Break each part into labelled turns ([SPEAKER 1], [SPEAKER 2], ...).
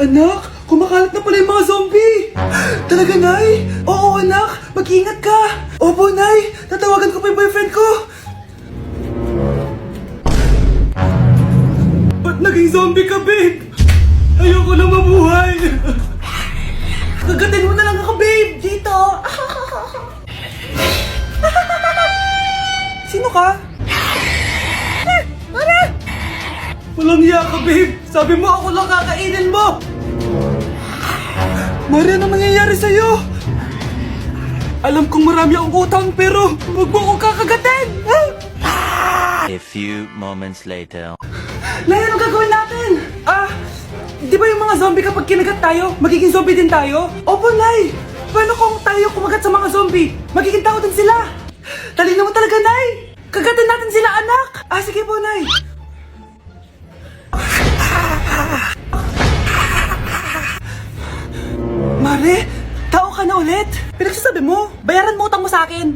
[SPEAKER 1] Anak, kumakalat na pala yung mga zombie! Talaga, Nay? Oo, anak, mag-ingat ka! Opo, Nay, tatawagan ko pa yung boyfriend ko! Ba't naging zombie ka, babe? Ayoko na mabuhay! Kagatin mo na lang ako, babe! Dito! Sino ka? Walang hiya ka, babe! Sabi mo ako lang kakainin mo! Mari, ano nangyayari sa'yo? Alam kong marami akong utang pero huwag mo akong kakagatin!
[SPEAKER 2] A few moments later.
[SPEAKER 1] Nay, anong gagawin natin? Di ba yung mga zombie kapag kinagat tayo, magiging zombie din tayo? Opo, Nay! Paano kung tayo kumagat sa mga zombie? Magiging tao din sila! Talino mo talaga, Nay! Kagatin natin sila, anak! Sige po, Nay! Mare, tao ka na ulit? Pinagsasabi mo, bayaran mo utang mo sa akin.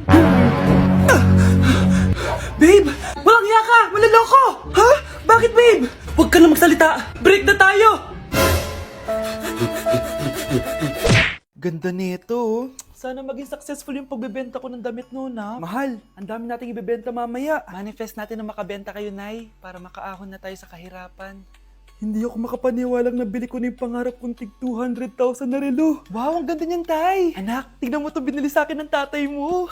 [SPEAKER 1] Babe, walang hiya ka! Maloloko! Ha? Bakit, babe? Huwag ka na magsalita! Break na tayo! Ganda nito, oh. Sana maging successful yung pagbebenta ko ng damit noon, ha? Mahal, ang dami nating ibebenta mamaya. Manifest natin na makabenta kayo, Nay, para makaahon na tayo sa kahirapan. Hindi ako makapaniwalang nabili ko na yung pangarap kong tig 200,000 na relo. Wow, ang ganda niyan, Tay! Anak, tignan mo to binili sa akin ng tatay mo.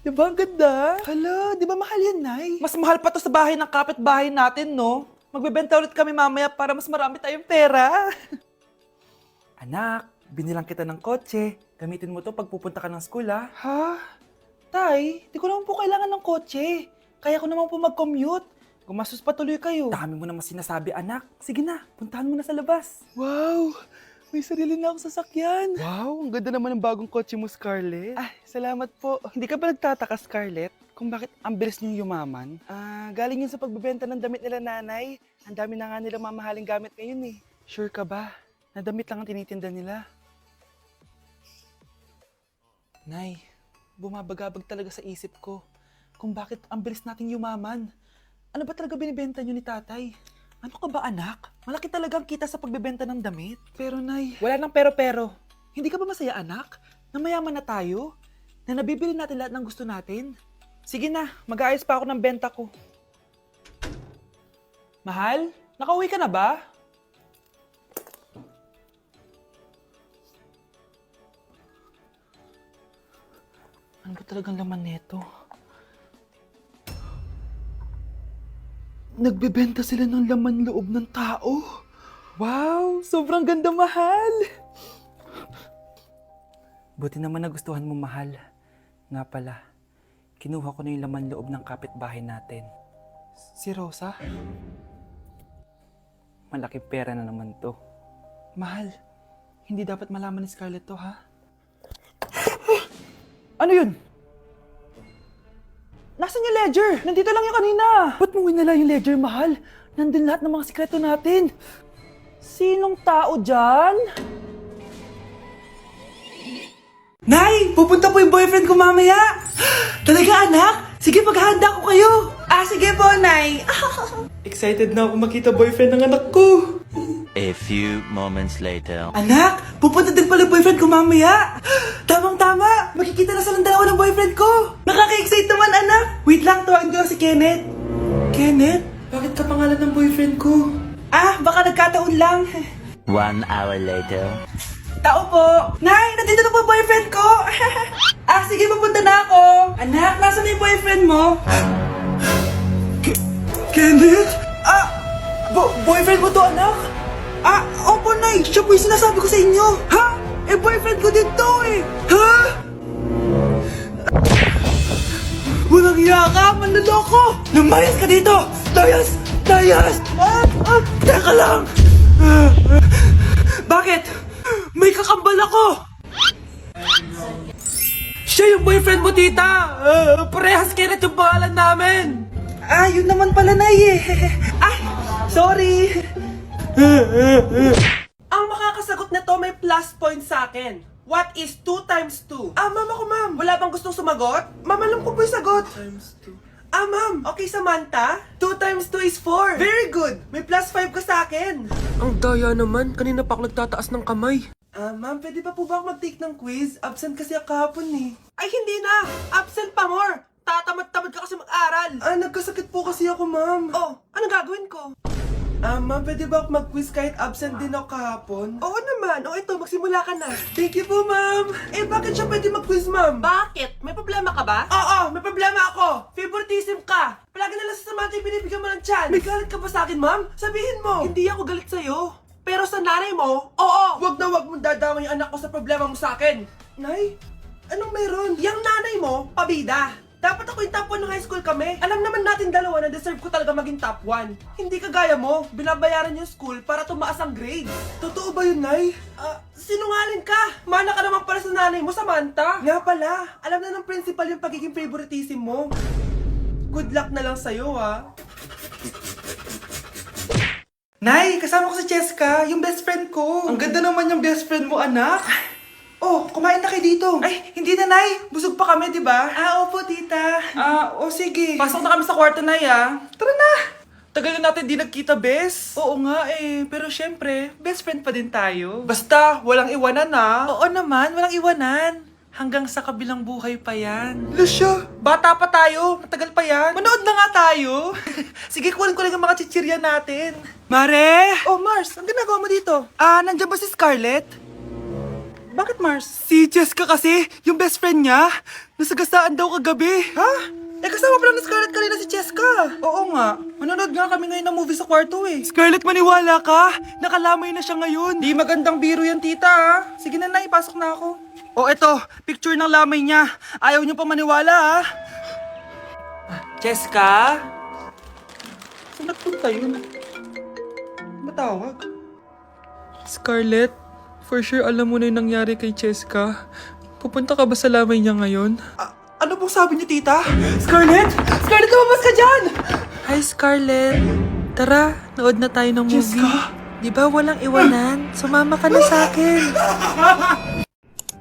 [SPEAKER 1] Diba ang ganda? Hala, di ba mahal yan, Nay? Mas mahal pa to sa bahay ng kapitbahay natin, no? Magbebenta ulit kami mamaya para mas marami tayong pera. Anak, binilang kita ng kotse. Gamitin mo to pag pupunta ka ng school, ha? Ha? Tay, di ko naman po kailangan ng kotse. Kaya ko naman po mag-commute. Gumastos pa tuloy kayo. Dami mo naman sinasabi, anak. Sige na, puntahan mo na sa labas. Wow! May sarili na akong sasakyan. Wow, ang ganda naman ng bagong kotse mo, Scarlett. Salamat po. Hindi ka ba nagtataka, Scarlett, kung bakit ang bilis niyong yumaman? Galing yun sa pagbebenta ng damit nila, nanay. Ang dami na nga nilang mamahaling gamit ngayon, eh. Sure ka ba? Na damit lang ang tinitinda nila? Nay, bumabagabag talaga sa isip ko kung bakit ang bilis nating yumaman. Ano ba talaga binibenta nyo ni tatay? Ano ka ba, anak? Malaki talagang kita sa pagbebenta ng damit. Pero, Nay, wala nang pero-pero. Hindi ka ba masaya, anak? Na mayaman na tayo? Na nabibili natin lahat ng gusto natin? Sige na, mag-aayos pa ako ng benta ko. Mahal, nakauwi ka na ba? Ano ba talagang laman neto? Nagbebenta sila ng laman loob ng tao. Wow! Sobrang ganda, mahal! Buti naman nagustuhan mo, mahal. Nga pala, kinuha ko na yung laman loob ng kapitbahay natin. Si Rosa? Malaking pera na naman to. Mahal, hindi dapat malaman ni Scarlett to, ha? Ano yun? Nasaan yung ledger? Nandito lang yung kanina. Ba't mo winala yung ledger, mahal? Nandun lahat ng mga sikreto natin. Sinong tao dyan? Nay! Pupunta po yung boyfriend ko mamaya! Talaga, anak? Sige, paghahanda ko kayo! Sige po, Nay! Excited na ako makita boyfriend ng anak ko!
[SPEAKER 2] A few moments later.
[SPEAKER 1] Anak! Pupunta din pala yung boyfriend ko mamaya! Tamang-tama! Makikita na silang dalawa ng boyfriend ko! Nakaka-excite naman, anak! Wait lang, tawagin ko si Kenneth. Kenneth? Bakit ka pangalan ng boyfriend ko? Baka nagkataon lang.
[SPEAKER 2] 1 hour later.
[SPEAKER 1] Tao po! Nay! Nandito na po yung boyfriend ko! Sige, pupunta na ako! Anak, nasa na yung boyfriend mo? Kenneth? Boyfriend mo to, anak? Opo, Nay! Siya po yung sinasabi ko sa inyo! Ha? Boyfriend ko din to, eh! Ha? Walang hiya ka! Manloloko! Lumayas ka dito! Layas! Layas! Teka lang! Bakit? May kakambal ako! Siya yung boyfriend mo, tita! Parehas Kenneth yung pangalan namin! Yun naman pala, Nay, eh. Sorry! Ang makakasagot na to may plus point sa akin. What is 2 times 2? Mama ko, ma'am. Wala bang gustong sumagot? Ma'am, alam ko po yung sagot. 2 times 2.
[SPEAKER 3] Ma'am. Okay, Samantha. 2 times 2 is 4. Very good. May plus 5 ka sa akin.
[SPEAKER 4] Ang daya naman, kanina pa ako nagtataas ng kamay.
[SPEAKER 3] Ma'am, pwede pa po ba ako mag-take ng quiz? Absent kasi ako kahapon eh. Ay, hindi na! Absent pa more! Tatamad-tamad ka kasi mag-aral! Nagkasakit po kasi ako, ma'am. Oh, ano gagawin ko? Ma'am, pwede ba ako mag-quiz kahit absent din ako kahapon? Oo naman. O ito, magsimula ka na. Thank you po, ma'am. Bakit siya pwede mag-quiz, ma'am? Bakit? May problema ka ba? Oo, may problema ako. Favoritism ka. Palagi na lang sa Samantha yung binibigyan mo ng chance. May galit ka ba sa akin, ma'am? Sabihin mo. Hindi ako galit sa'yo. Pero sa nanay mo, oo! Wag na wag mong dadama yung anak ko sa problema mo sa akin! Nay, anong meron? Yang nanay mo, pabida! Dapat ako yung top 1 ng high school kami. Alam naman natin dalawa na deserve ko talaga maging top 1. Hindi kagaya mo, binabayaran yung school para tumaas ang grades. Totoo ba yun, Nay? Sinungaling ka! Mana ka naman para sa nanay mo, Samantha! Nga pala, alam na ng principal yung pagiging favoritism mo. Good luck na lang sa'yo, ah. Nay, kasama ko si Cheska, yung best friend ko.
[SPEAKER 1] Ang ganda naman yung best friend mo, anak.
[SPEAKER 3] Oh, kumain na kayo dito. Ay, hindi na, Nay. Busog pa kami, di ba? Opo, tita. Sige. Pasok na kami sa kwarto, Nay, Tara na. Tagal na natin di nagkita, bes. Oo nga pero syempre, best friend pa din tayo. Basta, walang iwanan, Oo naman, walang iwanan. Hanggang sa kabilang buhay pa yan. Lucia, bata pa tayo. Matagal pa yan. Manood na nga tayo. Sige, kunin ko lang ang mga chichirya natin. Mare! Oh, Mars, ang ginagawa mo dito? Nandiyan ba si Scarlett? Bakit, Mars? Si Jessica kasi, yung best friend niya. Nasagasaan daw kagabi. Ha? Kasama pala ni Scarlett kanina si Jessica. Oo nga. Manonood nga kami ngayon ng movie sa kwarto Scarlett, maniwala ka. Nakalamay na siya ngayon. Di magandang biro yan, tita, Sige na, ipasok na ako. Oh, eto. Picture ng lamay niya. Ayaw niyo pa maniwala, Jessica? Saan nagpunta yun? Matawag?
[SPEAKER 4] Scarlett, for sure alam mo na yung nangyari kay Cheska. Pupunta ka ba sa lamay niya ngayon?
[SPEAKER 3] Ano pong sabi niyo, tita? Scarlett! Scarlett, lumabas ka dyan!
[SPEAKER 4] Hi, Scarlett. Tara, nood na tayo ng movie.
[SPEAKER 3] Cheska?
[SPEAKER 4] Di ba walang iwanan? Sumama ka na sa akin.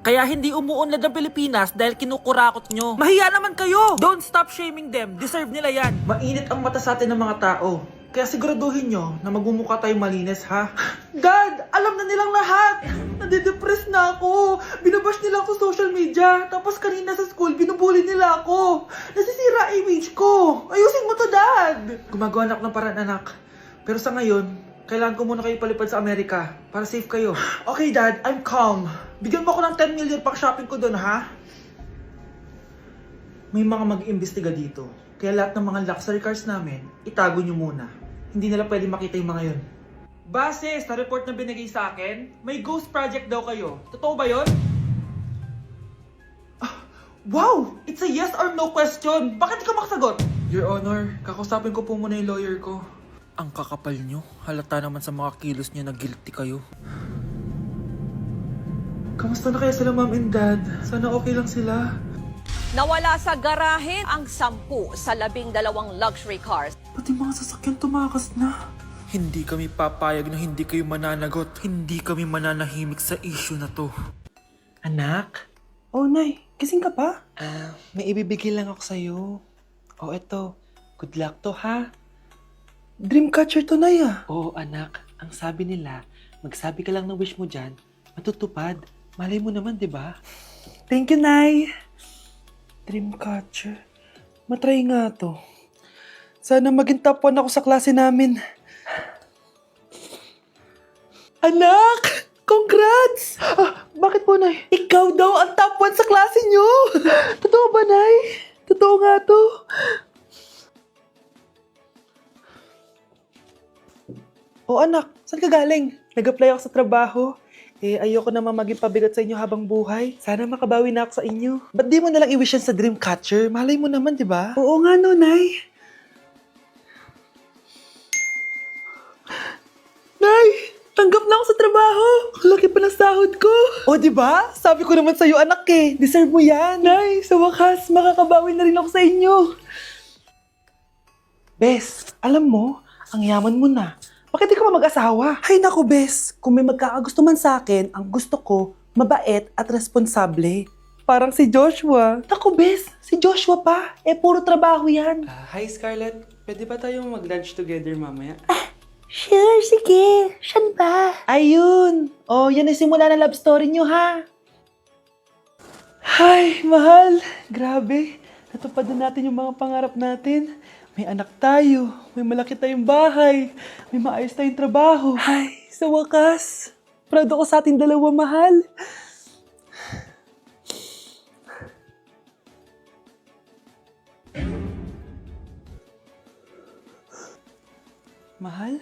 [SPEAKER 1] Kaya hindi umuunlad ang Pilipinas dahil kinukurakot nyo. Mahiya naman kayo! Don't stop shaming them. Deserve nila yan. Mainit ang mata sa atin ng mga tao. Kaya siguraduhin nyo na magmumukha tayong malinis, ha? Dad! Alam na nilang lahat! Nadidepress na ako! Binabash nila ako sa social media. Tapos kanina sa school, binubuli nila ako. Nasisira image ko. Ayusin mo to, Dad! Gumagawa na ako ng paraan, anak. Pero sa ngayon, kailangan ko muna kayo palipad sa Amerika para safe kayo. Okay, Dad. I'm calm. Bigyan mo ako ng 10 million pang shopping ko doon, ha? May mga mag-iimbestiga dito. Kaya lahat ng mga luxury cars namin, itago nyo muna. Hindi nila pwede makita yung mga yun. Base sa report na binigay sa akin, may ghost project daw kayo. Totoo ba yun? Wow! It's a yes or no question. Bakit di ka makasagot? Your Honor, kakusapin ko po muna yung lawyer ko. Ang kakapal nyo. Halata naman sa mga kilos nyo na guilty kayo. Kamusta na kaya sila, Mom and Dad? Sana okay lang sila.
[SPEAKER 5] Nawala sa garahe ang 10 sa 12 luxury cars.
[SPEAKER 1] Pati mga sasakyan tumakas na. Hindi kami papayag na hindi kayo mananagot. Hindi kami mananahimik sa issue na to. Anak?
[SPEAKER 3] Oh, Nay. Gising ka pa?
[SPEAKER 1] May ibibigay lang ako sa'yo. Oh, eto. Good luck to, ha?
[SPEAKER 3] Dreamcatcher to, Nay,
[SPEAKER 1] Oo, anak. Ang sabi nila, magsabi ka lang ng wish mo dyan, matutupad. Malay mo naman, di ba?
[SPEAKER 3] Thank you, Nay. Dreamcatcher. Matry nga to. Sana maging top 1 ako sa klase namin. Anak! Congrats! Bakit po, Nay? Ikaw daw ang top 1 sa klase nyo! Totoo ba, Nay? Totoo nga to. O anak, saan ka galing? Nag-apply ako sa trabaho. Ayoko naman maging pabigat sa inyo habang buhay. Sana makabawi na ako sa inyo. Ba't di mo nalang i-wish yan sa Dreamcatcher? Malay mo naman, di ba? Oo nga, no, Nay. Nay! Tanggap na ako sa trabaho! Ang laki pa ng sahod ko! O, di ba? Sabi ko naman sa'yo, anak Deserve mo yan! Nay, sa wakas, makakabawi na rin ako sa inyo! Bes, alam mo, ang yaman mo na. Bakit di ka pa mag-asawa? Ay naku, Bes. Kung may magkakagusto man sa akin, ang gusto ko, mabait at responsable.
[SPEAKER 1] Parang si Joshua.
[SPEAKER 3] Naku, bes, si Joshua pa. Puro trabaho yan.
[SPEAKER 1] Hi, Scarlett. Pwede ba tayong mag-lunch together mamaya?
[SPEAKER 3] Sure, sige. Saan ba? Ayun. Oh, yan ang simula ng love story nyo, ha?
[SPEAKER 1] Hi, mahal. Grabe. Natupad na natin yung mga pangarap natin. May anak tayo. May malaki tayong bahay. May maayos tayong trabaho. Ay, sa wakas. Proud ako sa ating dalawa, mahal. Mahal?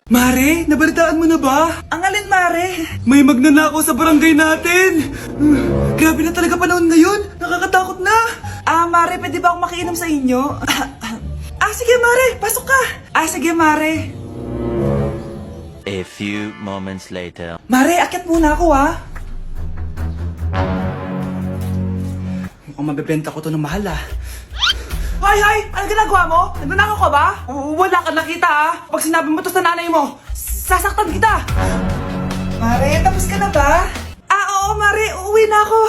[SPEAKER 1] Mare, nabalitaan mo na ba?
[SPEAKER 3] Ang alin, Mare?
[SPEAKER 1] May magnanakaw sa barangay natin! Grabe na talaga panahon ngayon! Nakakatakot na!
[SPEAKER 3] Mare, pwede ba akong makiinom sa inyo? Sige, Mare. Pasok ka. Sige, Mare.
[SPEAKER 2] A few moments later.
[SPEAKER 3] Mare, akit muna ako, ha?
[SPEAKER 1] Mukhang mabebenta ko to ng mahal ah.
[SPEAKER 3] Hay! Ano ginagawa mo? Nagnanakaw ka ba? Wala ka nakita, ha? Pag sinabi mo to sa nanay mo, sasaktan kita! Mare, tapos ka na ba? Oo, Mare. Uuwi na ako.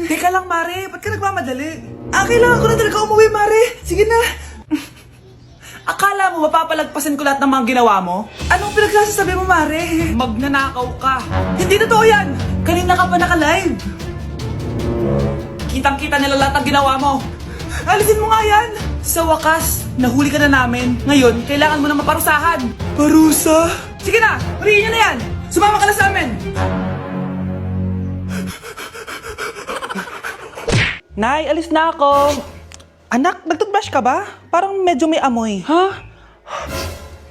[SPEAKER 3] Teka lang, Mare. Ba't ka nagmamadali? Kailangan ko na talaga umuwi, Mare. Sige na. Akala mo mapapalagpasan ko lahat ng mga ginawa mo? Anong pinagsasasabi mo, Mare? Magnanakaw ka. Hindi totoo yan! Kanina ka pa naka-live. Kitang-kita nila lahat ng ginawa mo. Alisin mo nga yan! Sa wakas, nahuli ka na namin. Ngayon, kailangan mo na maparusahan.
[SPEAKER 1] Parusa?
[SPEAKER 3] Sige na! Huriin niyo na yan! Sumama ka na sa amin! Nay, alis na ako. Anak, nagtoothbrush ka ba? Parang medyo may amoy.
[SPEAKER 1] Ha?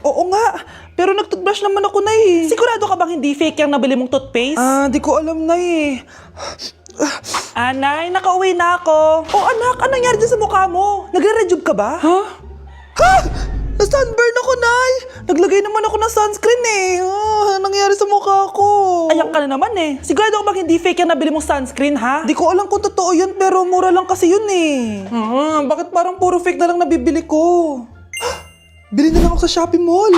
[SPEAKER 3] Oo nga, pero nagtoothbrush naman ako, Nay. Sigurado ka bang hindi fake yung nabili mong toothpaste?
[SPEAKER 1] Di ko alam na eh.
[SPEAKER 3] Nay, nakauwi na ako. Oh, anak, anong nangyari dyan sa mukha mo? Nagre-rejuve ka ba?
[SPEAKER 1] Ha?
[SPEAKER 3] Ha? Na-sunburn ako, Nay! Naglagay naman ako ng sunscreen eh. Anong nangyari sa mukha ko? Ayak ka na naman eh. Sigurado ka bang hindi fake yung nabili mong sunscreen, ha? Di ko alam kung totoo yun, pero mura lang kasi yun eh.
[SPEAKER 1] Bakit parang puro fake na lang nabibili ko? Bili na lang ako sa Shopee Mall.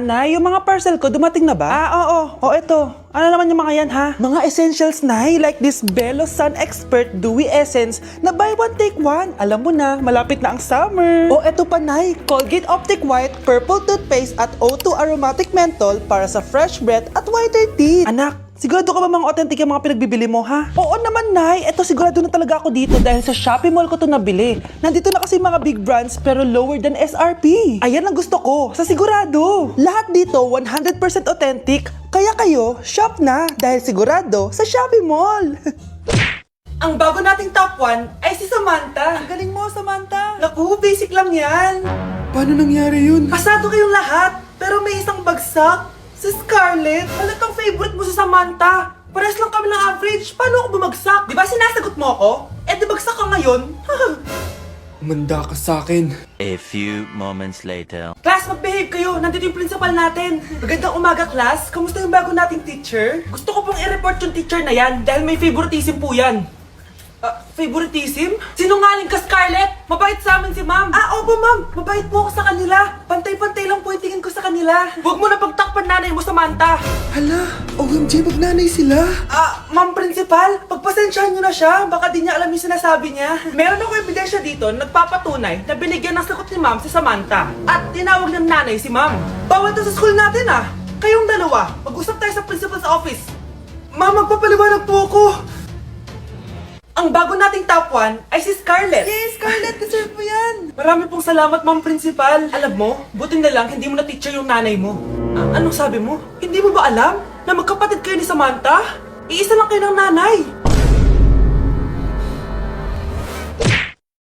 [SPEAKER 3] Nay, yung mga parcel ko, dumating na ba? Oo. O, eto. Ano naman yung mga yan, ha? Mga essentials, Nay, like this Belo Sun Expert Dewy Essence na buy one, take one. Alam mo na, malapit na ang summer. O, eto pa, Nay. Colgate Optic White Purple Toothpaste at O2 Aromatic Menthol para sa fresh breath at whiter teeth. Anak, sigurado ka ba mga authentic yung mga pinagbibili mo, ha? Oo naman, Nay. Eto, sigurado na talaga ako dito dahil sa Shopee Mall ko to nabili. Nandito na kasi mga big brands pero lower than SRP. Ayan ang gusto ko, sa sigurado. Lahat dito 100% authentic, kaya kayo, shop na dahil sigurado sa Shopee Mall. Ang bago nating top 1 ay si Samantha. Ang galing mo, Samantha. Naku, basic lang yan.
[SPEAKER 1] Paano nangyari yun?
[SPEAKER 3] Pasado kayong lahat, pero may isang bagsak. Si Scarlett, halatang favorite mo si Samantha. Pares lang kami ng average. Paano ako bumagsak? Di ba sinasagot mo ako? Di bagsak ka ngayon?
[SPEAKER 1] Umanda ka sa akin.
[SPEAKER 2] A few moments later.
[SPEAKER 3] Class, mag-behave kayo. Nandito yung principal natin. Magandang umaga, class. Kamusta yung bago nating teacher? Gusto ko pong i-report yung teacher na yan dahil may favoritism po yan. Favoritism? Sinungaling ka, Scarlett! Mabait sa amin si ma'am. Opo, ma'am. Mabait po ako sa kanila. Pantay-pantay lang po yung tingin ko sa kanila. Huwag mo na pagtakpan nanay mo, Samantha.
[SPEAKER 1] Hala, OMG, magnanay sila.
[SPEAKER 3] Ma'am principal, pagpasensyahan niyo na siya. Baka di niya alam yung sinasabi niya. Meron ako ebidensya dito na nagpapatunay na binigyan ng sagot ni ma'am si Samantha. At tinawag ng nanay si ma'am. Bawal to sa school natin Kayong dalawa, mag-usap tayo sa principal's office. Ma'am, magpapaliwanag po ako. Ang bago nating top 1 ay si Scarlett. Yes, Scarlett, deserve mo yan. Marami pong salamat, ma'am principal. Alam mo, buti na lang hindi mo na teacher yung nanay mo. Anong sabi mo? Hindi mo ba alam na magkapatid kayo ni Samantha? Iisa lang kayo ng nanay.